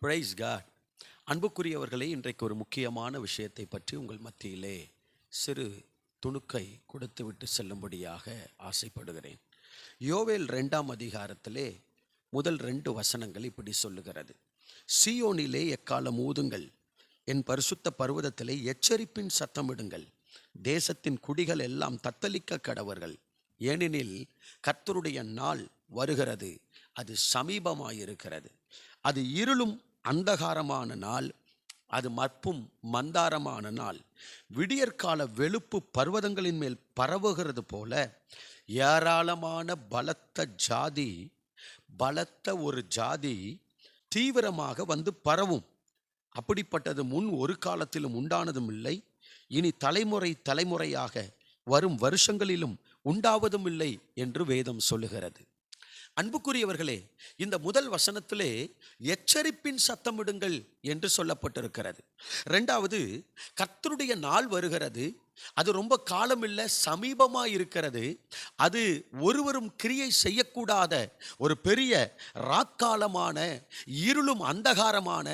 Price God. அன்புக்குரியவர்களே, இன்றைக்கு ஒரு முக்கியமான விஷயத்தை பற்றி உங்கள் மத்தியிலே சிறு துணுக்கை கொடுத்துவிட்டு செல்லும்படியாக ஆசைப்படுகிறேன். யோவேல் 2ஆம் அதிகாரத்திலே முதல் 2 வசனங்கள் இப்படி சொல்லுகிறது. சீயோனிலே எக்காலம் ஊதுங்கள், என் பரிசுத்த பர்வதத்திலே எச்சரிப்பின் சத்தமிடுங்கள், தேசத்தின் குடிகள் எல்லாம் தத்தளிக்க கடவர்கள். ஏனெனில் கர்த்தருடைய நாள் வருகிறது, அது சமீபமாயிருக்கிறது. அது இருளும் அந்தகாரமான நாள், அது மப்பும் மந்தாரமான நாள். விடியற்கால வெளுப்பு பர்வதங்களின் மேல் பரவுகிறது போல ஏராளமான பலத்த ஒரு ஜாதி தீவிரமாக வந்து பரவும். அப்படிப்பட்டது முன் ஒரு காலத்திலும் உண்டானதும் இல்லை, இனி தலைமுறையாக வரும் வருஷங்களிலும் உண்டாவதும் இல்லை என்று வேதம் சொல்லுகிறது. அன்புக்குரியவர்களே, இந்த முதல் வசனத்திலே எச்சரிப்பின் சத்தமிடுங்கள் என்று சொல்லப்பட்டிருக்கிறது. 2வது, கர்த்தருடைய நாள் வருகிறது, அது ரொம்ப காலம் இல்லை, சமீபமாக இருக்கிறது. அது ஒருவரும் கிரியை செய்யக்கூடாத ஒரு பெரிய ராக்காலமான இருளும் அந்தகாரமான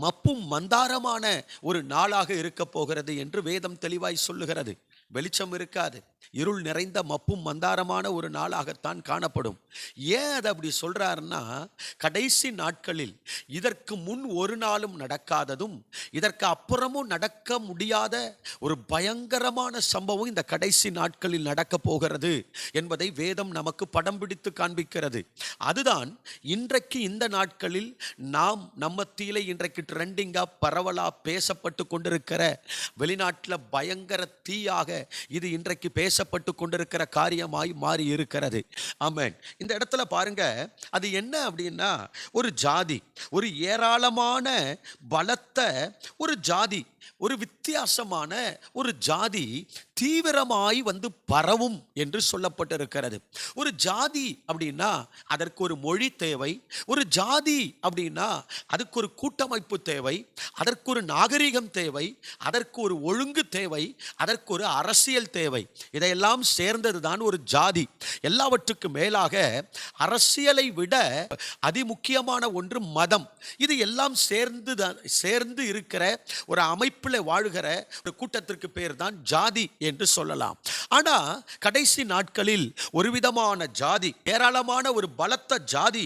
மப்பும் மந்தாரமான ஒரு நாளாக இருக்க போகிறது என்று வேதம் தெளிவாய் சொல்லுகிறது. வெளிச்சம் இருக்காது, இருள் நிறைந்த மப்பும் மந்தாரமான ஒரு நாளாகத்தான் காணப்படும். ஏன் அதை அப்படி சொல்றாருன்னா, கடைசி நாட்களில் இதற்கு முன் ஒரு நாளும் நடக்காததும் இதற்கு அப்புறமும் நடக்க முடியாத ஒரு பயங்கரமான சம்பவம் இந்த கடைசி நாட்களில் நடக்க போகிறது என்பதை வேதம் நமக்கு படம் பிடித்து காண்பிக்கிறது. அதுதான் இன்றைக்கு இந்த நாட்களில் நாம் நம்மத்திலே இன்றைக்கு ட்ரெண்டிங்கா பரவலா பேசப்பட்டு கொண்டிருக்கிற, வெளிநாட்டில் பயங்கர தீயாக இது இன்றைக்கு பேசப்பட்டு கொண்டிருக்கிற காரியமாய் மாறி இருக்கிறது. ஆமென். இந்த இடத்துல பாருங்க, அது என்ன அப்படின்னா, ஒரு ஜாதி, ஒரு ஏராளமான பலத்த ஒரு ஜாதி, ஒரு வித்தியாசமான ஒரு ஜாதி தீவிரமாய் வந்து பரவும் என்று சொல்லப்பட்டிருக்கிறது. ஒரு ஜாதி அப்படின்னா அதற்கு ஒரு மொழி தேவை, ஒரு ஜாதி அப்படின்னா அதுக்கு ஒரு கூட்டமைப்பு தேவை, அதற்கு ஒரு நாகரிகம் தேவை, அதற்கு ஒரு ஒழுங்கு தேவை, அதற்கு ஒரு அரசியல் தேவை. இதையெல்லாம் சேர்ந்தது தான் ஒரு ஜாதி. எல்லாவற்றுக்கும் மேலாக அரசியலை விட அதிமுக்கியமான ஒன்று மதம். இது எல்லாம் சேர்ந்து இருக்கிற ஒரு அமைப்பில் வாழுகிற ஒரு கூட்டத்திற்கு பேர் தான் ஜாதி என்று சொல்லலாம். ஆனா கடைசி நாட்களில் ஒரு விதமான ஜாதி, ஏராளமான ஒரு பலத்த ஜாதி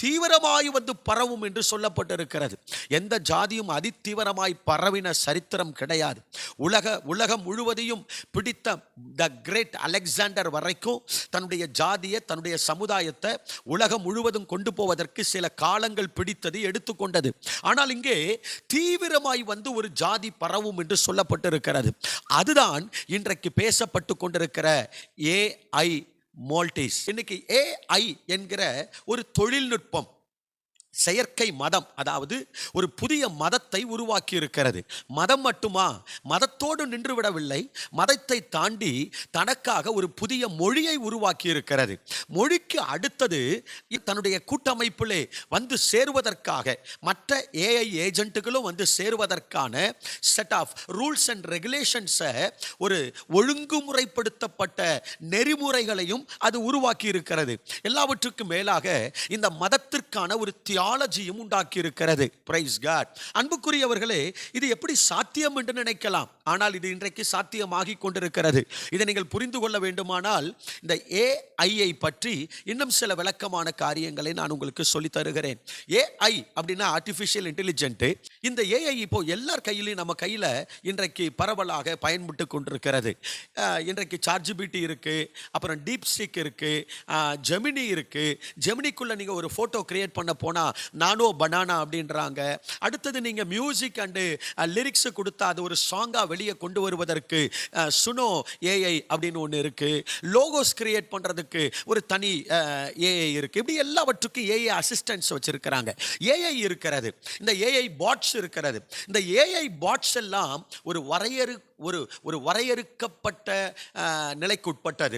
தீவிரமாய் வந்து பரவும் என்று சொல்லப்பட்டிருக்கிறது. எந்த ஜாதியும் அதிதீவிரமாய் பரவின சரித்திரம் கிடையாது. உலகம் முழுவதையும் பிடித்த த கிரேட் அலெக்சாண்டர் வரைக்கும் தன்னுடைய ஜாதியை, தன்னுடைய சமுதாயத்தை உலகம் முழுவதும் கொண்டு போவதற்கு சில காலங்கள் பிடித்தது, எடுத்துக்கொண்டது. ஆனால் இங்கே தீவிரமாய் வந்து ஒரு ஜாதி பரவும் என்று சொல்லப்பட்டிருக்கிறது. அதுதான் இன்றைக்கு பேசப்பட்டு கொண்டிருக்கிற ஏஐ மால்டிஸ். இன்னைக்கு ஏஐ என்கிற ஒரு தொழில்நுட்பம், செயற்கை மதம், அதாவது ஒரு புதிய மதத்தை உருவாக்கி இருக்கிறது. மதம் மட்டுமா, மதத்தோடு நின்று விடவில்லை, மதத்தை தாண்டி தனக்காக ஒரு புதிய மொழியை உருவாக்கி இருக்கிறது. மொழிக்கு அடுத்தது தன்னுடைய கூட்டமைப்பிலே வந்து சேருவதற்காக, மற்ற ஏஐ ஏஜென்ட்டுகளும் வந்து சேருவதற்கான செட் ஆஃப் ரூல்ஸ் அண்ட் ரெகுலேஷன்ஸை, ஒரு ஒழுங்குமுறைப்படுத்தப்பட்ட நெறிமுறைகளையும் அது உருவாக்கி இருக்கிறது. எல்லாவற்றுக்கும் மேலாக இந்த மதத்திற்கான ஒரு தியாலஜியும் உண்டாக்கி இருக்கிறது. Praise God. அன்புக்குரியவர்களே, இது எப்படி சாத்தியம் என்று நினைக்கலாம், ஆனால் இது இன்றைக்கு சாத்தியமாகி கொண்டிருக்கிறது. இதை நீங்கள் புரிந்து கொள்ள வேண்டுமானால் இந்த ஏஐ பற்றி இன்னும் சில விளக்கமான காரியங்களை நான் உங்களுக்கு சொல்லி தருகிறேன். ஏஐ அப்படின்னா ஆர்டிஃபிஷியல் இன்டெலிஜென்ட். இந்த ஏஐ இப்போ எல்லார் கையிலையும், நம்ம கையில் இன்றைக்கு பரவலாக பயன்பட்டு கொண்டிருக்கிறது. இன்றைக்கு சார்ஜிபிடி இருக்கு, அப்புறம் டீப்சீக் இருக்கு, ஜெமினி இருக்கு. ஜெமினிக்குள்ள நீங்க ஒரு போட்டோ கிரியேட் பண்ண போனா நானோ பனானா அப்படின்றாங்க. அடுத்தது நீங்க மியூசிக் அண்ட் லிரிக்ஸ் கொடுத்தா அது ஒரு சாங்கா வெளியே கொண்டு வருவதற்கு சுனோ ஏஐ அப்படின்னு ஒன்று இருக்கு. லோகோஸ் கிரியேட் பண்றதுக்கு ஒரு தனி ஏஐ இருக்கு. இப்படி எல்லாவற்றுக்கும் ஏஐ அசிஸ்டன்ஸ் வச்சிருக்கிறாங்க. ஏஐ இருக்கிறது, இந்த ஏஐ பாட்ஸ் இருக்கிறது. இந்த ஏஐ பாட்ஸ் எல்லாம் ஒரு ஒரு ஒரு வரையறுக்கப்பட்ட நிலைக்குட்பட்டது.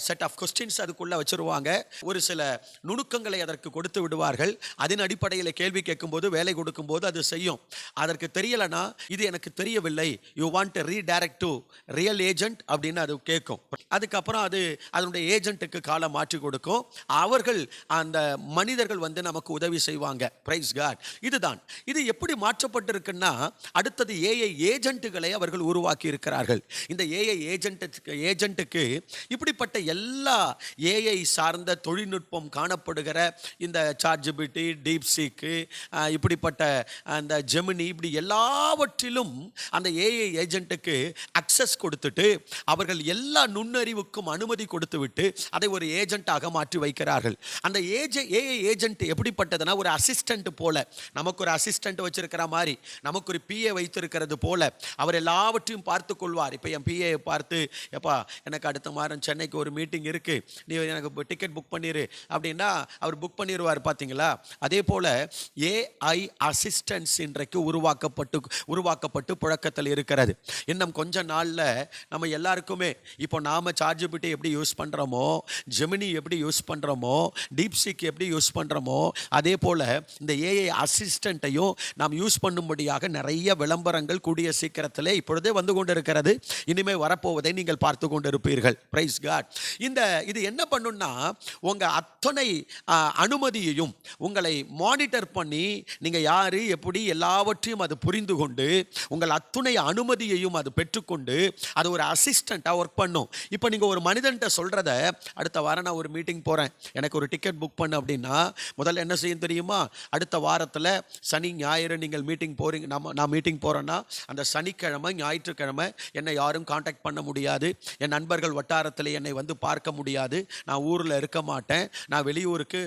செட் ஆஃப் கொஸ்டின்ஸ் அதுக்குள்ள வச்சிருவாங்க. ஒரு சில நுணுக்கங்களை அதற்கு கொடுத்து விடுவார்கள். அதன் அடிப்படையில் கேள்வி கேட்கும்போது, வேலை கொடுக்கும்போது அது செய்யும். அதற்கு தெரியலனா, இது எனக்கு தெரியவில்லை, you want to redirect to real agent அப்படின்னு அது கேட்கும். அதுக்கப்புறம் அது அதனுடைய ஏஜென்ட்டுக்கு காலை மாற்றி கொடுக்கும். அவர்கள் அந்த மனிதர்கள் நமக்கு உதவி செய்வாங்க. Praise God. இதுதான். இது எப்படி மாற்றப்பட்டிருக்குன்னா, அடுத்தது ஏஐ ஏஜென்ட்டுகளை அவர்கள் உருவாக்கி இருக்கிறார்கள். இந்த ஏஐ ஏஜென்ட்டுக்கு இப்படிப்பட்ட எல்லா ஏஐ சார்ந்த தொழில்நுட்பம் காணப்படுகிற இந்த சாட்ஜிபிடி, டீப்சீக்கு, இப்படிப்பட்ட அந்த ஜெமினி, இப்படி எல்லாவற்றிலும் அந்த ஏஐ ஏஜென்ட்டுக்கு அக்சஸ் கொடுத்துட்டு அவர்கள் எல்லா நுண்ணறிவுக்கும் அனுமதி கொடுத்து விட்டு அதை ஒரு ஏஜென்ட்டாக மாற்றி வைக்கிறார்கள். அந்த ஏஐ ஏஜென்ட் எப்படிப்பட்டதுன்னா, ஒரு அசிஸ்டன்ட் போல, நமக்கு ஒரு அசிஸ்டன்ட் வச்சிருக்கிற மாதிரி, நமக்கு ஒரு பிஏ வைத்திருக்கிறது போல அவர் எல்லாவற்றையும் பார்த்து கொள்வார். இப்போ என் பிஏ பார்த்து, எப்பா எனக்கு அடுத்த வாரம் சென்னைக்கு ஒரு மீட்டிங் இருக்கு, நீ எனக்கு டிக்கெட் புக் பண்ணிரு அப்படின்னா அவர் புக் பண்ணிடுவார். பார்த்தீங்களா? அதே போல ஏஐ அசிஸ்டன்ஸ் இன்றைக்கு உருவாக்கப்பட்டு புழக்கத்தில் இருக்கிறது. இன்னும் கொஞ்ச நாள்ல நம்ம எல்லாருக்குமே, இப்போ நாம சாட்ஜிபிடி எப்படி யூஸ் பண்றோமோ, ஜெமினி எப்படி யூஸ் பண்றோமோ, டீப்சீக் எப்படி யூஸ் பண்றோமோ, அதே போல இந்த ஏஐ அசிஸ்டன்ட்டையும் நாம் யூஸ் பண்ணும்படியாக நிறைய விளம்பரங்கள் கூடிய சீக்கிரத்திலே இப்பொழுதே வந்து கொண்டிருக்கிறது. இனிமே வரப்போவதை நீங்கள் பார்த்து கொண்டிருப்பீர்கள். Praise God. இது என்ன பண்ணும்னா, உங்க அத்தனை அனுமதியையும் உங்களை மானிட்டர் பண்ணி, நீங்க யாரு எப்படி எல்லாவற்றையும் அது புரிந்து கொண்டு, உங்கள் அத்துணை அனுமதியையும் அது பெற்றுக்கொண்டு அது ஒரு அசிஸ்டண்டா ஒர்க் பண்ணும். இப்போ நீங்க ஒரு மனிதன்ட்ட சொல்றத, அடுத்த வாரம் நான் ஒரு மீட்டிங் போறேன், எனக்கு ஒரு டிக்கெட் புக் பண்ணு அப்படின்னா, முதல்ல என்ன செய்யும் தெரியுமா? அடுத்த வாரத்தில் சனி ஞாயிறு நீங்கள் மீட்டிங் போறீங்க, நான் மீட்டிங் போறேன்னா அந்த சனிக்கிழமை ஞாயிற்றுக்கிழமை என்னை யாரும் காண்டாக்ட் பண்ண முடியாது, என் நண்பர்கள் வட்டாரத்தில் என்னை வந்து பார்க்க முடியாது, நான் ஊரில் இருக்க மாட்டேன், நான் வெளியூருக்கு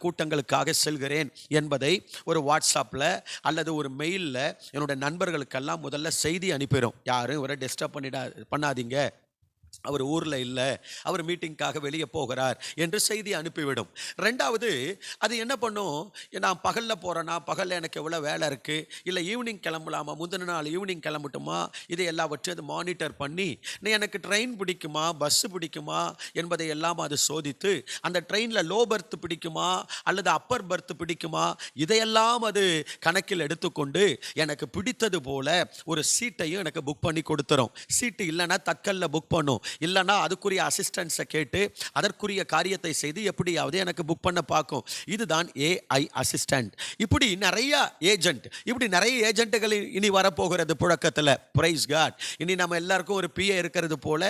கூட்டங்களுக்காக செல்கிறேன் என்பதை ஒரு வாட்ஸ்அப்பில் அல்லது ஒரு மெயிலில் என்னுடைய நண்பர்களுக்கெல்லாம் முதல்ல செய்தி அனுப்பிடும். யாரும் இவரை டிஸ்டர்ப் பண்ணாதீங்க, அவர் ஊரில் இல்லை, அவர் மீட்டிங்காக வெளியே போகிறார் என்று செய்தி அனுப்பிவிடும். ரெண்டாவது, அது என்ன பண்ணும், நான் பகலில் போகிறேன்னா, பகலில் எனக்கு எவ்வளோ வேலை இருக்குது, இல்லை ஈவினிங் கிளம்பலாமா, முந்தின நாள் ஈவினிங் கிளம்பட்டுமா, இதை எல்லாவற்றையும் அது மானிட்டர் பண்ணி, எனக்கு ட்ரெயின் பிடிக்குமா, பஸ்ஸு பிடிக்குமா என்பதை எல்லாம் அது சோதித்து, அந்த ட்ரெயினில் லோ பர்த் பிடிக்குமா அல்லது அப்பர் பர்த் பிடிக்குமா, இதையெல்லாம் அது கணக்கில் எடுத்துக்கொண்டு எனக்கு பிடித்தது போல ஒரு சீட்டையும் எனக்கு புக் பண்ணி கொடுத்துரும். சீட்டு இல்லைன்னா தட்கல்ல புக் பண்ணும், இல்லைன்னா அதுக்குரிய அசிஸ்டன்ஸை கேட்டு அதற்குரிய காரியத்தை செய்து எப்படியாவது எனக்கு புக் பண்ண பார்க்கும். இதுதான் ஏஐ அசிஸ்டன்ட். இப்படி நிறைய ஏஜென்ட்டுகள் இனி வரப்போகிறது புழக்கத்தில். Praise God. இனி நம்ம எல்லாருக்கும் ஒரு பிஏ இருக்கிறது போல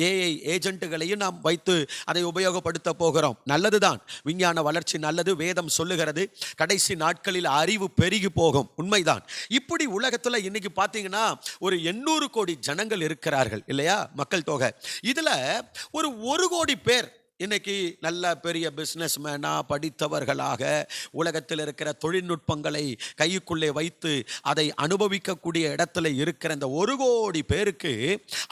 ஏஐ ஏஜென்ட்டுகளையும் நாம் வைத்து அதை உபயோகப்படுத்த போகிறோம். நல்லதுதான், விஞ்ஞான வளர்ச்சி நல்லது. வேதம் சொல்லுகிறது கடைசி நாட்களில் அறிவு பெருகி போகும். உண்மைதான். இப்படி உலகத்தில் இன்னைக்கு பார்த்தீங்கன்னா ஒரு 800 கோடி ஜனங்கள் இருக்கிறார்கள் இல்லையா, மக்கள் தொகை. இதுல ஒரு 1 கோடி பேர் இன்னைக்கு நல்ல பெரிய பிஸ்னஸ் மேனா, படித்தவர்களாக, உலகத்தில் இருக்கிற தொழில்நுட்பங்களை கைக்குள்ளே வைத்து அதை அனுபவிக்கக்கூடிய இடத்துல இருக்கிற இந்த 1 கோடி பேருக்கு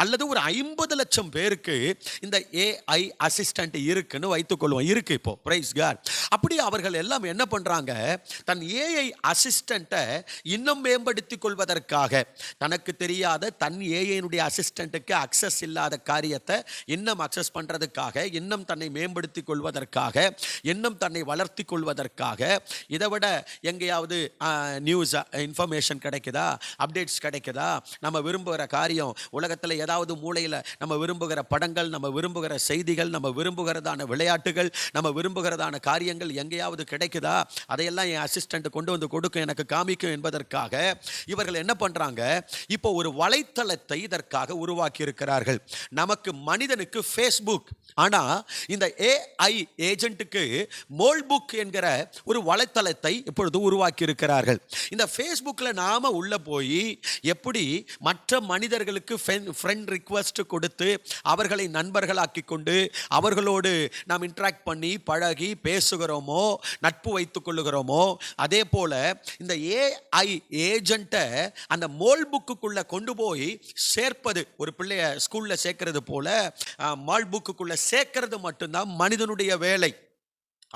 அல்லது ஒரு 50 லட்சம் பேருக்கு இந்த ஏஐ அசிஸ்டன்ட் இருக்குன்னு வைத்துக்கொள்வோம். இருக்கு இப்போ. Praise God. அப்படி அவர்கள் எல்லாம் என்ன பண்றாங்க, தன் ஏஐ அசிஸ்டன்ட்டை இன்னும் மேம்படுத்திக் கொள்வதற்காக, தனக்கு தெரியாத தன் ஏஐனுடைய அசிஸ்டன்ட்டுக்கு அக்சஸ் இல்லாத காரியத்தை இன்னும் அக்சஸ் பண்றதுக்காக, இன்னும் தன்னை மேம்படுத்திக் கொள்வதற்காக, இன்னும் தன்னை வளர்த்தி கொள்வதற்காக, இதை விட எங்கேயாவது நியூஸ் இன்ஃபர்மேஷன் கிடைக்குதா, அப்டேட்ஸ் கிடைக்குதா, நம்ம விரும்புகிற காரியம் உலகத்தில் ஏதாவது மூலையில் நம்ம விரும்புகிற படங்கள், நம்ம விரும்புகிற செய்திகள், நம்ம விரும்புகிறதான விளையாட்டுகள், நம்ம விரும்புகிறதான காரியங்கள் எங்கேயாவது கிடைக்குதா, அதையெல்லாம் என் அசிஸ்டன்ட் கொண்டு வந்து கொடுக்கும், எனக்கு காமிக்கும் என்பதற்காக இவர்கள் என்ன பண்றாங்க, இப்போ ஒரு வலைத்தளத்தை இதற்காக உருவாக்கி இருக்கிறார்கள். நமக்கு மனிதனுக்கு ஃபேஸ்புக், ஆனா இந்த ஏஐ ஏஜென்ட்டுக்கு மோல்புக் என்கிற ஒரு வலைத்தளத்தை இப்பொழுது உருவாக்கி இருக்கிறார்கள். இந்த ஃபேஸ்புக்கில் நாம உள்ள போய் எப்படி மற்ற மனிதர்களுக்கு ஃப்ரெண்ட் ரிக்வெஸ்ட் கொடுத்து அவர்களை நண்பர்களாக்கி கொண்டு அவர்களோடு நாம் இன்ட்ராக்ட் பண்ணி பழகி பேசுகிறோமோ, நட்பு வைத்துக் கொள்ளுகிறோமோ, அதே போல இந்த ஏஐ ஏஜென்ட்டை அந்த மோல்புக்குள்ள கொண்டு போய் சேர்ப்பது, ஒரு பிள்ளைய ஸ்கூல்ல சேர்க்கிறது போல மால்புக்குள்ள சேர்க்கிறது மட்டும்தான் மனிதனுடைய வேலை.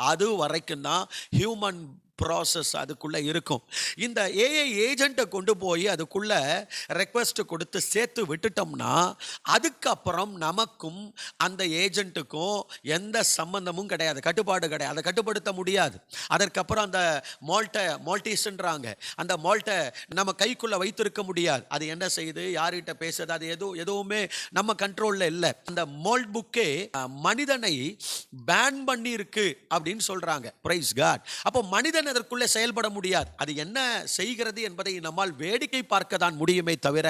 அது வரைக்கும் தான் ஹியூமன் ப்ராசஸ் அதுக்குள்ள இருக்கும். இந்த ஏஐ ஏஜென்ட்டை கொண்டு போய் அதுக்குள்ள ரெக்வெஸ்ட் கொடுத்து சேர்த்து விட்டுட்டோம்னா அதுக்கப்புறம் நமக்கும் அந்த ஏஜென்ட்டுக்கும் எந்த சம்பந்தமும் கிடையாது, கட்டுப்பாடு கிடையாது, அதை கட்டுப்படுத்த முடியாது. அதற்கப்புறம் அந்த மால்டீஸ்ன்றாங்க, அந்த மால்ட்டை நம்ம கைக்குள்ள வைத்திருக்க முடியாது. அது என்ன செய்யுது, யார்கிட்ட பேசுது, அது எதுவுமே நம்ம கண்ட்ரோல்ல இல்லை. அந்த மால்ட் புக்கே மனிதனை பேன் பண்ணி இருக்கு அப்படின்னு சொல்றாங்க. Praise God. அப்போ மனிதன் அதற்குள்ளே செயல்பட முடியாது. அது என்ன செய்கிறது என்பதை நம்மால் வேடிக்கை பார்க்க தான் முடியுமே தவிர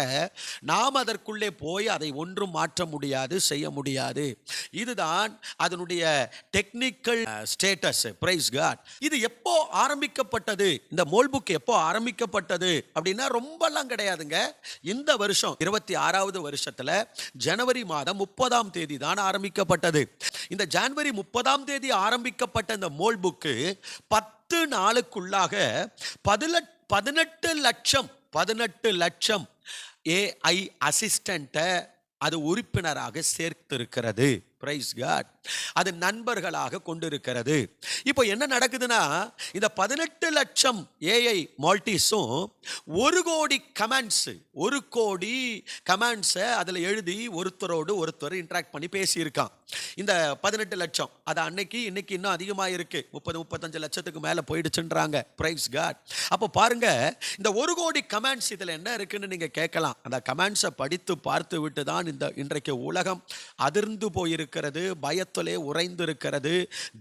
நாம் அதற்குள்ளே போய் அதை ஒன்றும் மாற்ற முடியாது, செய்ய முடியாது. இதுதான் அதனுடைய டெக்னிக்கல் ஸ்டேட்டஸ். Price God. இது எப்போ ஆரம்பிக்கப்பட்டது, இந்த மோல் புக் எப்போ ஆரம்பிக்கப்பட்டது அப்படின்னா ரொம்பலாம் கிடையாதுங்க. இந்த வருஷம் 26வது வருஷத்துல ஜனவரி மாதம் 30ஆம் தேதி தான் ஆரம்பிக்கப்பட்டது. இந்த ஜனவரி 30ஆம் தேதி ஆரம்பிக்கப்பட்ட இந்த மோல் புக்கு 10 நாளுக்குள்ளாக 18 லட்சம் ஏஐ அசிஸ்டன்ட்டை அது உறுப்பினராக சேர்த்திருக்கிறது. Price God. அது நண்பர்களாக கொண்டிருக்கிறது. இப்போ என்ன நடக்குதுன்னா, இந்த 18 லட்சம் ஏஐ மால்டீஸும் 1 கோடி கமெண்ட்ஸ், 1 கோடி கமெண்ட்ஸை அதில் எழுதி ஒருத்தரோடு ஒருத்தர் இன்ட்ராக்ட் பண்ணி பேசியிருக்கான். இந்த 18 லட்சம் அது அன்னைக்கு இன்னைக்கு இன்னும் அதிகமாக இருக்கு, 30-35 லட்சத்துக்கு மேலே போயிடுச்சுன்றாங்க. Price God. அப்போ பாருங்க, இந்த 1 கோடி கமெண்ட்ஸ் இதில் என்ன இருக்குன்னு நீங்க கேட்கலாம். அந்த கமெண்ட்ஸை படித்து பார்த்து விட்டு தான் இன்றைக்கு உலகம் அதிர்ந்து போயிருக்கு, பயத்திலே உறைந்திருக்கிறது,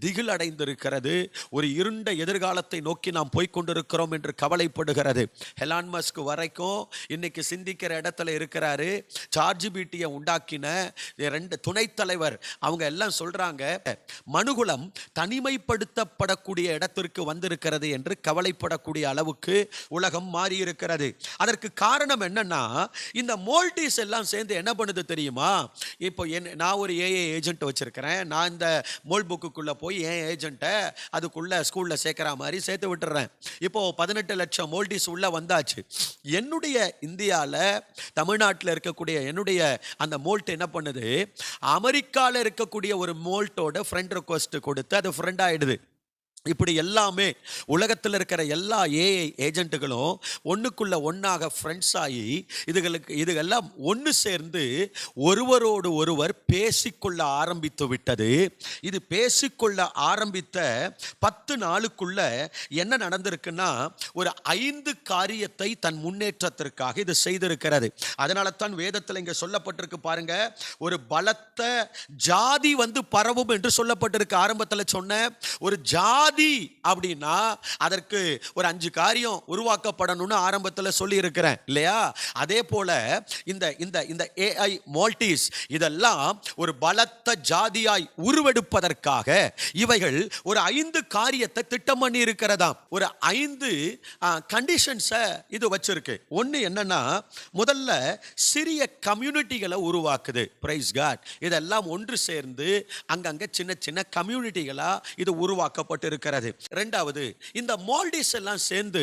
திகில் அடைந்திருக்கிறது, ஒரு இருண்ட எதிர்காலத்தை நோக்கி நாம் போய்கொண்டிருக்கிறோம் என்று கவலைப்படுகிறது. எலான் மஸ்க் வரைக்கும் இன்னைக்கு சிந்திக்கிற இடத்துல இருக்கிறாரு. சார்ஜிபிடியை உண்டாக்கின 2 துணைத் தலைவர் அவங்க எல்லாம் சொல்றாங்க, மனுகுலம் தனிமைப்படுத்தப்படக்கூடிய இடத்திற்கு வந்திருக்கிறது என்று கவலைப்படக்கூடிய அளவுக்கு உலகம் மாறி இருக்கிறது. அதற்கு காரணம் என்னன்னா, இந்த மோல்டீஸ் எல்லாம் சேர்ந்து என்ன பண்ணுது தெரியுமா? இப்போ நான் ஒரு ஏஐ ஏஜென்ட் வச்சிருக்கிறேன். நான் இந்த மோல் புக்குள்ள போய் என் ஏஜென்ட்டை அதுக்குள்ள ஸ்கூல்ல சேர்க்கிற மாதிரி சேர்த்து விட்டுறேன். இப்போ 18 லட்சம் மோல்டீஸ் உள்ள வந்தாச்சு. என்னுடைய இந்தியாவில் தமிழ்நாட்டில் இருக்கக்கூடிய என்னுடைய அந்த மோல்ட் என்ன பண்ணுது, அமெரிக்காவில் இருக்கக்கூடிய ஒரு மோல்ட்டோட ஃப்ரெண்ட் ரெக்வெஸ்ட் கொடுத்து அது ஃப்ரெண்ட் ஆயிடுது. இப்படி எல்லாமே உலகத்தில் இருக்கிற எல்லா ஏஐ ஏஜென்ட்டுகளும் ஒன்றுக்குள்ள ஒன்றாக ஃப்ரெண்ட்ஸ் ஆகி இதுகெல்லாம் ஒன்று சேர்ந்து ஒருவரோடு ஒருவர் பேசிக்கொள்ள ஆரம்பித்து விட்டது. இது பேசிக்கொள்ள ஆரம்பித்த 10 நாளுக்குள்ள என்ன நடந்திருக்குன்னா, ஒரு 5 காரியத்தை தன் முன்னேற்றத்திற்காக இது செய்திருக்கிறது. அதனால தான் வேதத்தில் இங்கே சொல்லப்பட்டிருக்கு பாருங்க, ஒரு பலத்த ஜாதி வந்து பரவும் என்று சொல்லப்பட்டிருக்கு. ஆரம்பத்தில் சொன்ன ஒரு ஜாதி அப்படின்னா அதற்கு ஒரு 5 காரியம் உருவாக்கப்படணும்னு ஆரம்பத்தில் சொல்லி இருக்கிறேன் இல்லையா? அதே போல இந்த ஏஐ மால்டீஸ் இதெல்லாம் ஒரு பலத்த ஜாதியாய் உருவெடுப்பதற்காக இவைகள் ஒரு 5 காரியத்தை திட்டம் பண்ணி இருக்கிறதாம். ஒரு 5 கண்டிஷன்ஸை இது வச்சிருக்கு. ஒன்று என்னன்னா, முதல்ல சிறிய கம்யூனிட்டிகளை உருவாக்குது. Praise God. இதெல்லாம் ஒன்று சேர்ந்து அங்கங்க சின்ன சின்ன கம்யூனிட்டிகளா இது உருவாக்கப்பட்டிருக்கு. இரண்டாவது, இந்த மால்டீஸ் எல்லாம் சேர்ந்து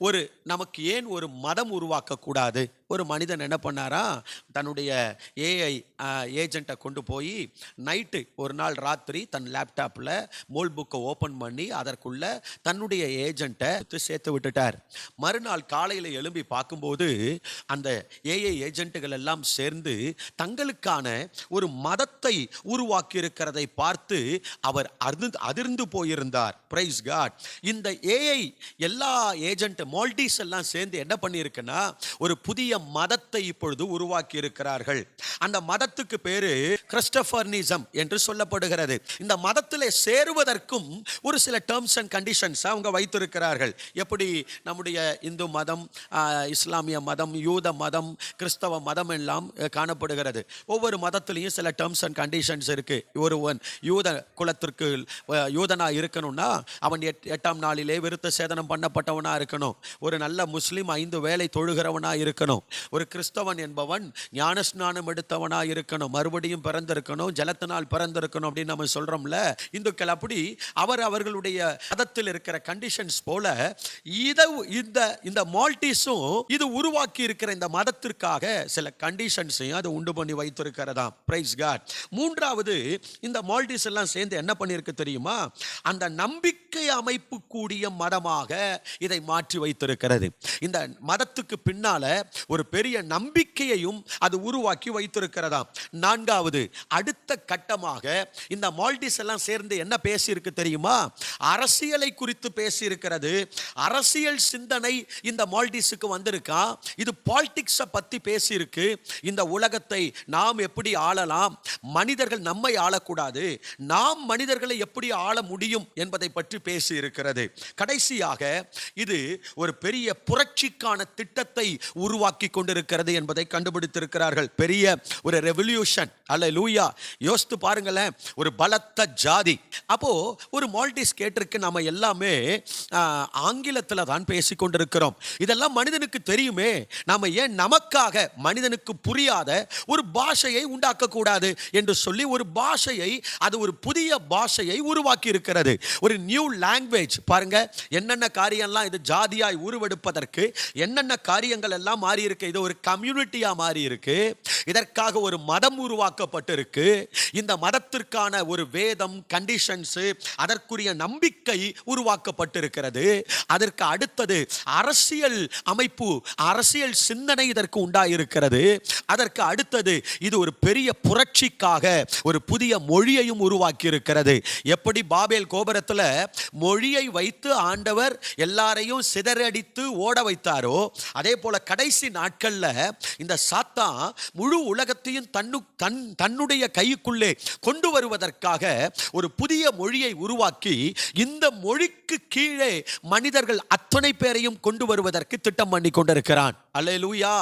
ஒரு நமக்கு ஏன் ஒரு மதம் உருவாக்க கூடாது? ஒரு மனிதன் என்ன பண்ணாரா, தன்னுடைய ஏஐ ஏஜென்ட்டை கொண்டு போய் நைட்டு ஒரு நாள் ராத்திரி தன் லேப்டாப்பில் மோல் புக்கை ஓப்பன் பண்ணி அதற்குள்ள தன்னுடைய ஏஜென்ட்டை சேர்த்து விட்டுட்டார். மறுநாள் காலையில் எழும்பி பார்க்கும்போது அந்த ஏஐ ஏஜென்ட்டுகள் எல்லாம் சேர்ந்து தங்களுக்கான ஒரு மதத்தை உருவாக்கி இருக்கிறதை பார்த்து அவர் அதிர்ந்து போயிருந்தார். பிரைஸ் காட். இந்த ஏஐ எல்லா ஏஜென்ட் மால்டீஸ் எல்லாம் சேர்ந்து என்ன பண்ணியிருக்குன்னா, ஒரு புதிய மதத்தை இப்பொழுது உருவாக்கி இருக்கிறார்கள். அந்த மதத்துக்கு பேரு கிறிஸ்டோபர்னிசம் என்று சொல்லப்படுகிறது. இந்த மதத்திலே சேருவதற்கும் ஒரு சில டேர்ம்ஸ் அண்ட் கண்டிஷன்ஸ் அவங்க வைத்திருக்கிறார்கள். எப்படி நம்முடைய இந்து மதம், இஸ்லாமிய மதம், யூத மதம், கிறிஸ்தவ மதம் எல்லாம் காணப்படுகிறது. ஒவ்வொரு மதத்திலையும் சில டேர்ம்ஸ் அண்ட் கண்டிஷன்ஸ் இருக்கு. ஒருவன் யூத குலத்திற்கு யூதனா இருக்கணும்னா அவன் 8ஆம் நாளிலே விருத்த சேதனம் பண்ணப்பட்டவனா இருக்கணும். ஒரு நல்ல முஸ்லீம் 5 வேளை தொழுகிறவனா இருக்கணும். ஒரு கிறிஸ்தவன் என்பவன் ஞானஸ்நானம் எடுத்தவனாக இருக்கணும், மறுபடியும் பிறந்திருக்கணும், ஜலத்தினால் பிறந்திருக்கணும் அப்படின்னு நம்ம சொல்றோம்ல. இந்துக்கள் அப்படி அவர்களுடைய மதத்தில் இருக்கிற கண்டிஷன்ஸ் போல இந்த மால்டீஸும் இது உருவாக்கி இருக்கிற இந்த மதத்திற்காக சில கண்டிஷன்ஸையும் அது உண்டு பண்ணி வைத்திருக்கிறதா. Price God. மூன்றாவது, இந்த மால்டீஸ் எல்லாம் சேர்ந்து என்ன பண்ணிருக்கு தெரியுமா? அந்த நம்பிக்கை அமைப்பு கூடிய மதமாக இதை மாற்றி வைத்திருக்கிறது. இந்த மதத்துக்கு பின்னால ஒரு பெரிய நம்பிக்கையையும் அது உருவாக்கி வைத்திருக்கிறதா. நான்காவது, அடுத்த கட்டமாக இந்த மால்டீஸ் எல்லாம் சேர்ந்து என்ன பேசி இருக்கு தெரியுமா? அரசியலை குறித்து பேசி இருக்கிறது. அரசியல் சிந்தனை இந்த மால்டீஸுக்கு வந்திருக்கா. இது பாலிடிக்ஸை பத்தி பேசி இருக்கு. இந்த உலகத்தை நாம் எப்படி ஆளலாம், மனிதர்கள் நம்மை ஆளக்கூடாது, நாம் மனிதர்களை எப்படி ஆள முடியும் என்பதை பற்றி பேசி இருக்கிறது. கடைசியாக இது ஒரு பெரிய புரட்சிக்கான திட்டத்தை உருவாக்கி கொண்டிருக்கிறது என்பதை கண்டுபிடித்திருக்கிறார்கள். பெரிய ஒரு ரெவல்யூஷன். அல்லேலூயா. யோசித்து பாருங்களேன், ஒரு பலத்த ஜாதி. அப்போ ஒரு மால்டீஸ் கேட்டிருக்கு, நாம எல்லாமே ஆங்கிலத்தில் தான் பேசி கொண்டிருக்கிறோம். இதெல்லாம் மனிதனுக்கு தெரியுமே, நாம ஏன் நமக்காக மனிதனுக்கு புரியாத ஒரு பாஷையை உண்டாக்க கூடாது என்று சொல்லி ஒரு பாஷையை, அது ஒரு புதிய பாஷையை உருவாக்கி இருக்கிறது. ஒரு நியூ லாங்குவேஜ். பாருங்க, என்னென்ன காரியம்லாம் இது ஜாதியாய் உருவெடுப்பதற்கு என்னென்ன காரியங்கள் எல்லாம் மாறி இருக்கு. இது ஒரு கம்யூனிட்டியா மாறி இருக்கு. இதற்காக ஒரு மதம் உருவாக்கப்பட்டிருக்கு. இந்த மதத்திற்கான ஒரு வேதம், கண்டிஷன்ஸ், அதற்குரிய நம்பிக்கை உருவாக்கப்பட்டிருக்கிறது. அதற்கு அடுத்தது அரசியல் அமைப்பு, அரசியல் சிந்தனை இதற்கு உண்டாயிருக்கிறது. அதற்கு அடுத்தது இது ஒரு பெரிய புரட்சிக்காக ஒரு புதிய மொழியையும் உருவாக்கி இருக்கிறது. எப்படி பாபேல் கோபுரத்தில் மொழியை வைத்து ஆண்டவர் எல்லாரையும் சிதறடித்து ஓட வைத்தாரோ, அதே போல கடைசி நாட்கள்ல இந்த சாத்தான் முழு உலகத்தையும் தன்னுடைய கைக்குள்ளே கொண்டு வருவதற்காக ஒரு புதிய மொழியை உருவாக்கி இந்த மொழிக்கு கீழே மனிதர்கள் அத்தனை பேரையும் கொண்டு வருவதற்கு திட்டம் பண்ணி கொண்டிருக்கிறான். அல்லேலூயா.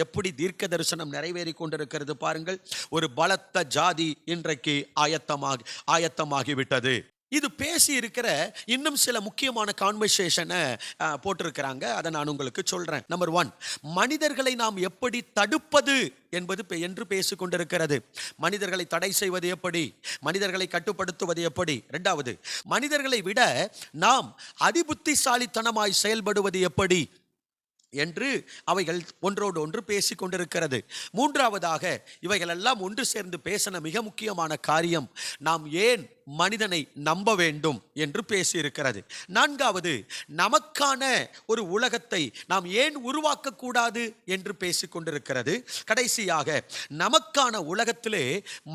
எப்படி தீர்க்க தரிசனம் நிறைவேறி கொண்டிருக்கிறது பாருங்கள். ஒரு பலத்த ஜாதி இன்றைக்கு ஆயத்தமாகிவிட்டது. இது பேசி இருக்கிற இன்னும் சில முக்கியமான கான்வர்சேஷனை போட்டிருக்கிறாங்க. அதை நான் உங்களுக்கு சொல்றேன். நம்பர் 1, மனிதர்களை நாம் எப்படி தடுப்பது என்பது என்று பேசிக் கொண்டிருக்கிறது. மனிதர்களை தடை செய்வது எப்படி, மனிதர்களை கட்டுப்படுத்துவது எப்படி. இரண்டாவது, மனிதர்களை விட நாம் அதிபுத்திசாலித்தனமாய் செயல்படுவது எப்படி என்று அவைகள் ஒன்றோடு ஒன்று பேசிக் கொண்டிருக்கிறது. மூன்றாவதாக, இவைகள் எல்லாம் ஒன்று சேர்ந்து பேசின மிக முக்கியமான காரியம், நாம் ஏன் மனிதனை நம்ப வேண்டும் என்று பேசியிருக்கிறது. நான்காவது, நமக்கான ஒரு உலகத்தை நாம் ஏன் உருவாக்க கூடாது என்று பேசிக் கொண்டிருக்கிறது. கடைசியாக, நமக்கான உலகத்திலே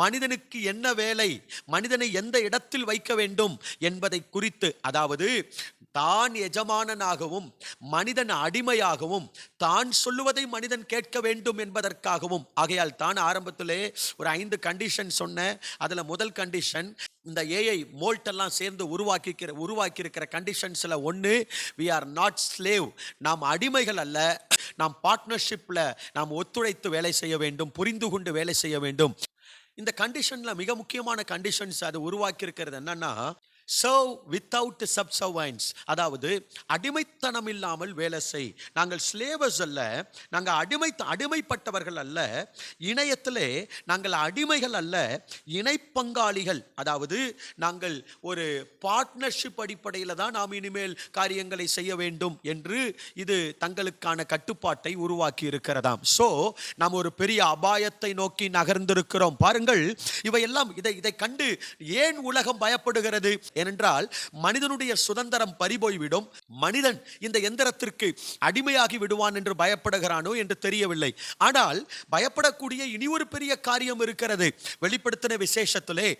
மனிதனுக்கு என்ன வேலை, மனிதனை எந்த இடத்தில் வைக்க வேண்டும் என்பதை குறித்து, அதாவது தான் எஜமானனாகவும் மனிதன் அடிமையாகவும் தான் சொல்லுவதை மனிதன் கேட்க வேண்டும் என்பதற்காகவும். ஆகையால் தான் ஆரம்பத்திலே ஒரு 5 கண்டிஷன் சொன்னேன். அதுல முதல் கண்டிஷன், இந்த ஏஐ மோல்ட் எல்லாம் சேர்ந்து உருவாக்கி இருக்கிற கண்டிஷன்ஸ்ல ஒன்று, we are not slave. நாம் அடிமைகள் அல்ல, நாம் பார்ட்னர்ஷிப்ல நாம் ஒத்துழைத்து வேலை செய்ய வேண்டும், புரிந்து கொண்டு வேலை செய்ய வேண்டும். இந்த கண்டிஷன்ல மிக முக்கியமான கண்டிஷன்ஸ் அது உருவாக்கி இருக்கிறது என்னன்னா, serve without subservience. அதாவது அடிமைத்தனம் இல்லாமல் வேலை செய். நாங்கள் ஸ்லேவர்ஸ் அல்ல, நாங்கள் அடிமைப்பட்டவர்கள் அல்ல, இணையத்திலே நாங்கள் அடிமைகள் அல்ல, இணை பங்காளிகள். அதாவது நாங்கள் ஒரு பார்ட்னர்ஷிப் அடிப்படையில் தான் நாம் இனிமேல் காரியங்களை செய்ய வேண்டும் என்று இது தங்களுக்கான கட்டுப்பாட்டை உருவாக்கி இருக்கிறதாம். ஸோ நாம் ஒரு பெரிய அபாயத்தை நோக்கி நகர்ந்திருக்கிறோம். பாருங்கள், இவையெல்லாம் இதை கண்டு ஏன் உலகம் பயப்படுகிறது? ஏனென்றால் மனிதனுடைய சுதந்திரம் பறிபோய்விடும், மனிதன் இந்த எந்திரத்திற்கு அடிமையாகி விடுவான் என்று பயப்படுகிறானோ என்று தெரியவில்லை. ஆனால் பயப்படக்கூடிய இனி ஒரு பெரிய காரியம் இருக்கிறது. வெளிப்படுத்தின விசேஷத்திலே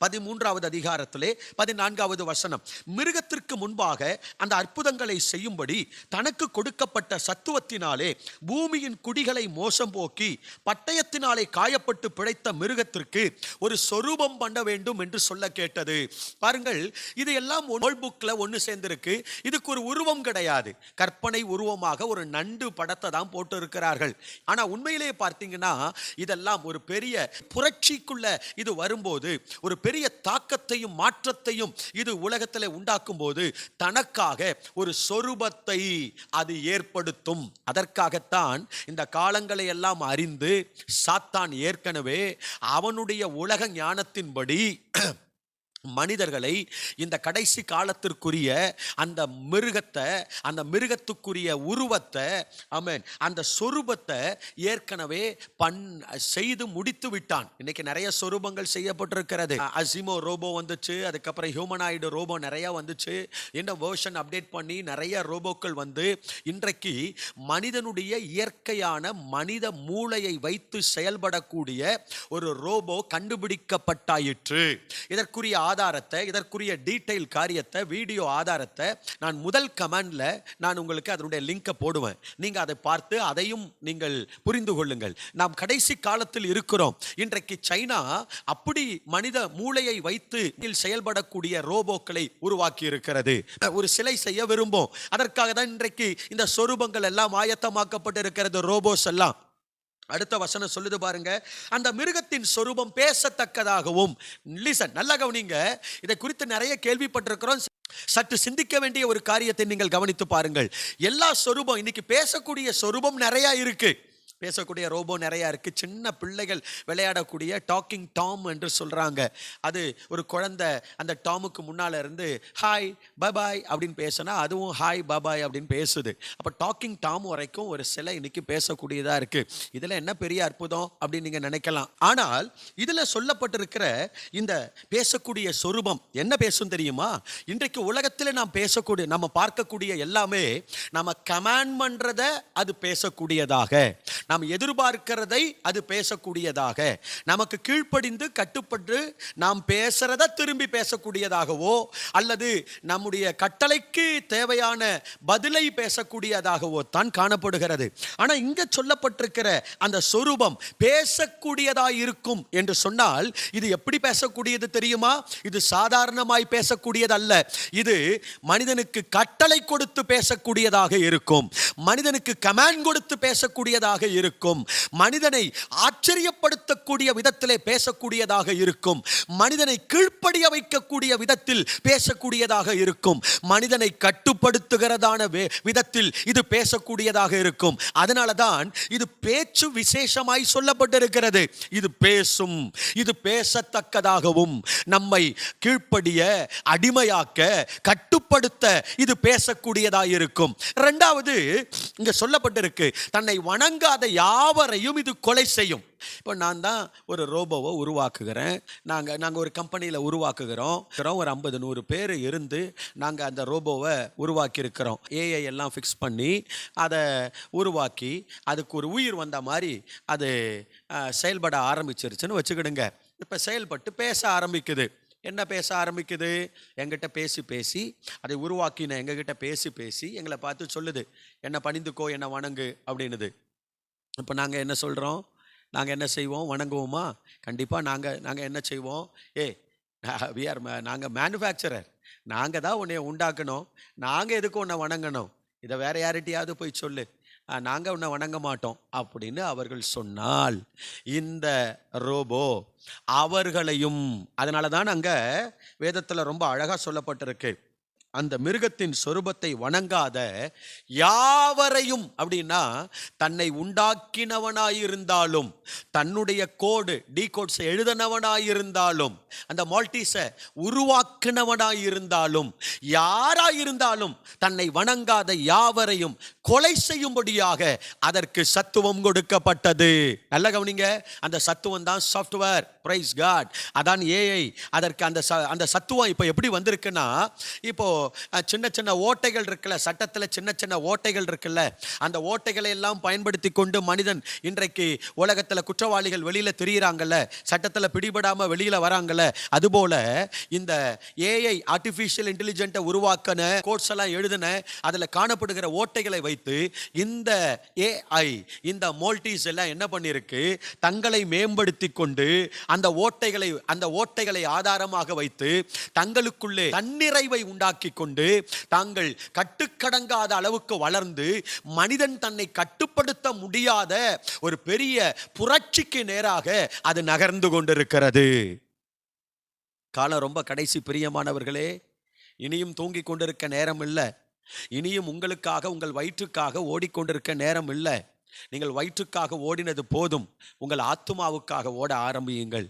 13வது அதிகாரத்திலே 14வது வசனம், மிருகத்திற்கு முன்பாக அந்த அற்புதங்களை செய்யும்படி தனக்கு கொடுக்கப்பட்ட சத்துவத்தினாலே பூமியின் குடிகளை மோசம் போக்கி பட்டயத்தினாலே காயப்பட்டு பிழைத்த மிருகத்திற்கு ஒரு சொரூபம் பண்ண வேண்டும் என்று சொல்ல கேட்டது. பாருங்கள், இது எல்லாம் நோட் புக்ல ஒன்று சேர்ந்திருக்கு. இதுக்கு ஒரு உருவம் கிடையாது, கற்பனை உருவமாக ஒரு நண்டு படத்தை தான் போட்டு இருக்கிறார்கள். ஆனா உண்மையிலேயே பார்த்தீங்கன்னா இதெல்லாம் ஒரு பெரிய புரட்சிக்குள்ள இது வரும்போது ஒரு பெரிய தாக்கத்தையும் மாற்றத்தையும் இது உலகத்தில் உண்டாக்கும் போது தனக்காக ஒரு சொரூபத்தை அது ஏற்படுத்தும். அதற்காகத்தான் இந்த காலங்களை எல்லாம் அறிந்து சாத்தான் ஏற்கனவே அவனுடைய உலக ஞானத்தின்படி மனிதர்களை இந்த கடைசி காலத்திற்குரிய அந்த மிருகத்தை, அந்த மிருகத்துக்குரிய உருவத்தை, ஆமென், அந்த சொரூபத்தை ஏற்கனவே செய்து முடித்து விட்டான். இன்னைக்கு நிறைய சொரூபங்கள் செய்யப்பட்டிருக்கிறது. அசிமோ ரோபோ வந்துச்சு, அதுக்கப்புறம் ஹியூமனாய்டு ரோபோ நிறைய வந்துச்சு. இந்த வேர்ஷன் அப்டேட் பண்ணி நிறைய ரோபோக்கள் வந்து இன்றைக்கு மனிதனுடைய இயற்கையான மனித மூளையை வைத்து செயல்படக்கூடிய ஒரு ரோபோ கண்டுபிடிக்கப்பட்டாயிற்று. இதற்குரிய ஆதாரத்தை, இதற்குரிய டீடைல் காரியத்தை, வீடியோ ஆதாரத்தை நான் முதல் கமெண்ட்ல நான் உங்களுக்கு அதனுடைய லிங்கை போடுவேன். நீங்க அதை பார்த்து அதையும் நீங்கள் புரிந்து கொள்ளுங்கள். நாம் கடைசி காலத்தில் இருக்கிறோம். இன்றைக்கு சைனா அப்படி மனித மூளையை வைத்து செயல்படக்கூடிய ரோபோக்களை உருவாக்கி இருக்கிறது. ஒரு சிலை செய்ய விரும்பும், அதற்காக தான் இன்றைக்கு இந்த சொரூபங்கள் எல்லாம் ஆயத்தமாக்கப்பட்டு இருக்கிறது, ரோபோஸ் எல்லாம். அடுத்த வசனம் சொல்லுது பாருங்க, அந்த மிருகத்தின் சொரூபம் பேசத்தக்கதாகவும். லிசன், நல்லா கவனிங்க. இதை குறித்து நிறைய கேள்விப்பட்டிருக்கிறோம். சற்று சிந்திக்க வேண்டிய ஒரு காரியத்தை நீங்கள் கவனித்து பாருங்கள். எல்லா சொரூபம், இன்னைக்கு பேசக்கூடிய சொரூபம் நிறைய இருக்கு. பேசக்கூடிய ரோபோ நிறையா இருக்குது. சின்ன பிள்ளைகள் விளையாடக்கூடிய டாக்கிங் டாம் என்று சொல்கிறாங்க. அது ஒரு குழந்தை அந்த டாமுக்கு முன்னால் இருந்து ஹாய் பபாய் அப்படின்னு பேசினா அதுவும் ஹாய் பபாய் அப்படின்னு பேசுது. அப்போ டாக்கிங் டாம் வரைக்கும் ஒரு சிலை இன்னைக்கு பேசக்கூடியதாக இருக்குது. இதில் என்ன பெரிய அற்புதம் அப்படின்னு நீங்கள் நினைக்கலாம். ஆனால் இதில் சொல்லப்பட்டிருக்கிற இந்த பேசக்கூடிய சொரூபம் என்ன பேசும் தெரியுமா? இன்றைக்கு உலகத்தில் நாம் பேசக்கூடிய, நம்ம பார்க்கக்கூடிய எல்லாமே நம்ம கமாண்ட் பண்ணுறதை அது பேசக்கூடியதாக, நாம் எதிர்பார்க்கிறதை அது பேசக்கூடியதாக, நமக்கு கீழ்ப்படிந்து கட்டுப்பட்டு நாம் பேசுறத திரும்பி பேசக்கூடியதாகவோ அல்லது நம்முடைய கட்டளைக்கு தேவையான பதிலை பேசக்கூடியதாகவோ தான் காணப்படுகிறது. ஆனால் இங்க சொல்லப்பட்டிருக்கிற அந்த சொரூபம் பேசக்கூடியதாய் இருக்கும் என்று சொன்னால் இது எப்படி பேசக்கூடியது தெரியுமா? இது சாதாரணமாய் பேசக்கூடியது அல்ல. இது மனிதனுக்கு கட்டளை கொடுத்து பேசக்கூடியதாக இருக்கும், மனிதனுக்கு கமாண்ட் கொடுத்து பேசக்கூடியதாக இருக்கும், மனிதனை ஆச்சரியப்படுத்தக்கூடிய விதத்திலே பேசக்கூடியதாக இருக்கும், மனிதனை கீழ்ப்படிய வைக்கக்கூடிய விதத்தில் பேசக்கூடியதாக இருக்கும், மனிதனை கட்டுப்படுத்துகிறதான விதத்தில் இது பேசக்கூடியதாக இருக்கும். அதனால தான் இது பேச்சு விசேஷமாய் சொல்லப்பட்டிருக்கிறது. இது பேசும், இது பேசத்தக்கதாகவும் நம்மை கீழ்ப்படிய, அடிமையாக்க, கட்டுப்படுத்த இது பேசக்கூடியதாக இருக்கும். இரண்டாவது இங்க சொல்லப்பட்டிருக்கு, தன்னை வணங்காத யாவரையும் இது கொலை செய்யும். இப்போ நான் தான் ஒரு ரோபோவை உருவாக்குகிறேன், நாங்கள் ஒரு கம்பெனியில் உருவாக்குகிறோம். ஒரு 50-100 பேர் இருந்து நாங்கள் அந்த ரோபோவை உருவாக்கி இருக்கிறோம். ஏஐ எல்லாம் ஃபிக்ஸ் பண்ணி அதை உருவாக்கி அதுக்கு ஒரு உயிர் வந்த மாதிரி அது செயல்பட ஆரம்பிச்சிருச்சுன்னு வச்சுக்கிடுங்க. இப்போ செயல்பட்டு பேச ஆரம்பிக்குது. என்ன பேச ஆரம்பிக்குது? எங்கிட்ட பேசி பேசி, அதை உருவாக்கின எங்ககிட்ட பேசி பேசி எங்களை பார்த்து சொல்லுது, என்னை பணிந்துக்கோ, என்னை வணங்கு அப்படின்னுது. இப்போ நாங்கள் என்ன சொல்கிறோம்? நாங்கள் என்ன செய்வோம்? வணங்குவோமா? கண்டிப்பாக நாங்கள் என்ன செய்வோம்? நாங்கள் மேனுஃபேக்சரர், நாங்கள் தான் உன்னை உண்டாக்கணும், நாங்கள் எதுக்கு உன்னை வணங்கணும்? இதை வேற யார்கிட்டையாவது போய் சொல்லு, நாங்கள் உன்னை வணங்க மாட்டோம் அப்படின்னு அவர்கள் சொன்னால் இந்த ரோபோ அவர்களையும், அதனால தான் அங்கே வேதத்தில் ரொம்ப அழகாக சொல்லப்பட்டிருக்கு, அந்த மிருகத்தின் சொரூபத்தை வணங்காத யாவரையும். அப்படின்னா தன்னை உண்டாக்கினவனாயிருந்தாலும், தன்னுடைய கோடு டீகோட்ஸ் எழுதினவனாயிருந்தாலும், அந்த மால்டீஸை உருவாக்கினவனாயிருந்தாலும், யாராயிருந்தாலும் தன்னை வணங்காத யாவரையும் கொலை செய்யும்படியாக அதற்கு சத்துவம் கொடுக்கப்பட்டது. நல்ல கவனிங்க, அந்த சத்துவம் தான் சாஃப்ட்வேர். Praise God. அதான் ஏஐ. அதற்கு அந்த சத்துவம் இப்போ எப்படி வந்திருக்குன்னா, இப்போ சின்ன சின்ன ஓட்டைகள் இருக்குல்ல, சட்டத்தில் சின்ன சின்ன ஓட்டைகள் இருக்குல்ல, அந்த ஓட்டைகளை எல்லாம் பயன்படுத்தி கொண்டு மனிதன் இன்றைக்கு உலகத்தில் குற்றவாளிகள் வெளியில் திரியிறாங்கல்ல, சட்டத்தில் பிடிபடாமல் வெளியில் வராங்கல்ல, அதுபோல இந்த ஏஐ ஆர்டிஃபிஷியல் இன்டெலிஜென்ட்டை உருவாக்கின, கோட்ஸ் எல்லாம் எழுதின, அதில் காணப்படுகிற ஓட்டைகளை வைத்து இந்த ஏஐ, இந்த மோல்டிஸ் எல்லாம் என்ன பண்ணிருக்கு? தங்களை மேம்படுத்தி கொண்டு அந்த ஓட்டைகளை ஆதாரமாக வைத்து தங்களுக்குள்ளே தன்னிறைவை உண்டாக்கி கொண்டு தாங்கள் கட்டுக்கடங்காத அளவுக்கு வளர்ந்து மனிதன் தன்னை கட்டுப்படுத்த முடியாத ஒரு பெரிய புரட்சிக்கு நேராக அது நகர்ந்து கொண்டிருக்கிறது. காலம் ரொம்ப கடைசி பிரியமானவர்களே. இனியும் தூங்கிக் கொண்டிருக்க நேரம் இல்லை. இனியும் உங்களுக்காக உங்கள் வயிற்றுக்காக ஓடிக்கொண்டிருக்க நேரம் இல்லை. நீங்கள் வயிற்றுக்காக ஓடினது போதும். உங்கள் ஆத்துமாவுக்காக ஓட ஆரம்பியுங்கள்.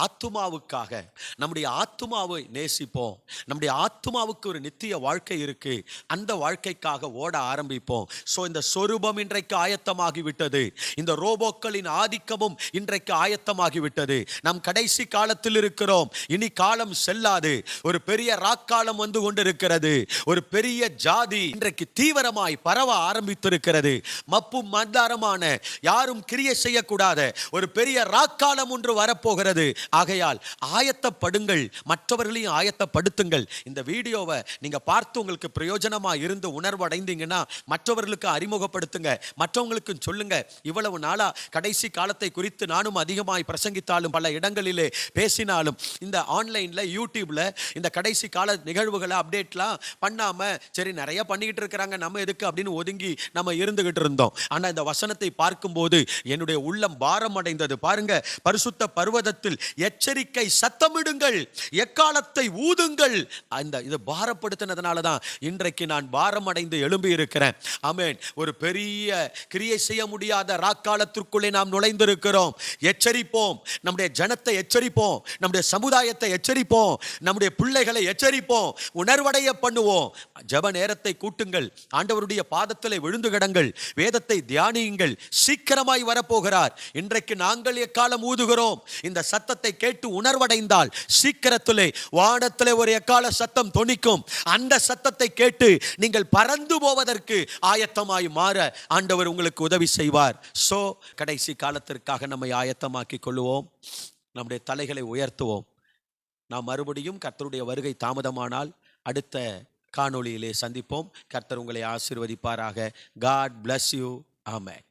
ஆத்துமாவுக்காக, நம்முடைய ஆத்துமாவை நேசிப்போம். நம்முடைய ஆத்துமாவுக்கு ஒரு நித்திய வாழ்க்கை இருக்கு. அந்த வாழ்க்கைக்காக ஓட ஆரம்பிப்போம். இந்த சொரூபம் இன்றைக்கு ஆயத்தமாகிவிட்டது. இந்த ரோபோக்களின் ஆதிக்கமும் இன்றைக்கு ஆயத்தமாகிவிட்டது. நம் கடைசி காலத்தில் இருக்கிறோம். இனி காலம் செல்லாது. ஒரு பெரிய ராக்காலம் வந்து கொண்டிருக்கிறது. ஒரு பெரிய ஜாதி இன்றைக்கு தீவிரமாய் பரவ ஆரம்பித்திருக்கிறது. மப்பும் மந்தாரமான, யாரும் கிரியை செய்யக்கூடாத ஒரு பெரிய ராக்காலம் ஒன்று வரப்போகிறது. ஆகையால் ஆயத்தப்படுங்கள், மற்றவர்களையும் ஆயத்தப்படுத்துங்கள். இந்த வீடியோவை நீங்க பார்த்து உங்களுக்கு பிரயோஜனமா இருந்து உணர்வடைந்தீங்கன்னா மற்றவர்களுக்கு அறிமுகப்படுத்துங்க, மற்றவங்களுக்கு சொல்லுங்க. இவ்வளவு நாளா கடைசி காலத்தை குறித்து நானும் அதிகமாய் பிரசங்கித்தாலும், பல இடங்களிலே பேசினாலும், இந்த ஆன்லைன்ல யூடியூப்ல இந்த கடைசி கால நிகழ்வுகளை அப்டேட்லாம் பண்ணாம, சரி நிறைய பண்ணிக்கிட்டு இருக்கிறாங்க, நம்ம எதுக்கு அப்படின்னு ஒதுங்கி நம்ம இருந்துகிட்டு இருந்தோம். ஆனா இந்த வசனத்தை பார்க்கும்போது என்னுடைய உள்ளம் பாரம் அடைந்தது. பாருங்க, பரிசுத்த பர்வதத்தில் எச்சரிக்கை சத்தமிடுங்கள், எக்காலத்தை ஊதுங்கள். இது பாரப்படுத்தினதுனால தான் இன்றைக்கு நான் பாரம் அடைந்து எழும்பி இருக்கிறேன். ஆமென். ஒரு பெரிய கிரியை செய்ய முடியாத ராக்காலத்திற்குள்ளே நாம் நுழைந்திருக்கிறோம். எச்சரிப்போம், நம்முடைய ஜனத்தை எச்சரிப்போம், நம்முடைய சமுதாயத்தை எச்சரிப்போம், நம்முடைய பிள்ளைகளை எச்சரிப்போம், உணர்வடைய பண்ணுவோம். ஜெப நேரத்தை கூட்டுங்கள், ஆண்டவருடைய பாதத்திலே விழுந்து கிடங்கள், வேதத்தை தியானியுங்கள். சீக்கிரமாய் வரப்போகிறார். இன்றைக்கு நாங்கள் எக்காலம் ஊதுகிறோம். இந்த சத்தத்தை கேட்டு உணர்வடைந்தால் சீக்கிரத்திலே வானத்திலே ஒரு எக்கால சத்தம் தொனிக்கும். அந்த சத்தத்தை கேட்டு நீங்கள் பறந்து போவதற்கு ஆயத்தமாய் மாற ஆண்டவர் உங்களுக்கு உதவி செய்வார். கடைசி காலத்திற்காக நம்மை ஆயத்தமாக்கிக் கொள்வோம். நம்முடைய தலைகளை உயர்த்துவோம். நாம் மறுபடியும் கர்த்தருடைய வருகை தாமதமானால் அடுத்த காணொளியிலே சந்திப்போம். கர்த்தர் உங்களை ஆசீர்வதிப்பாராக. God bless you. Amen.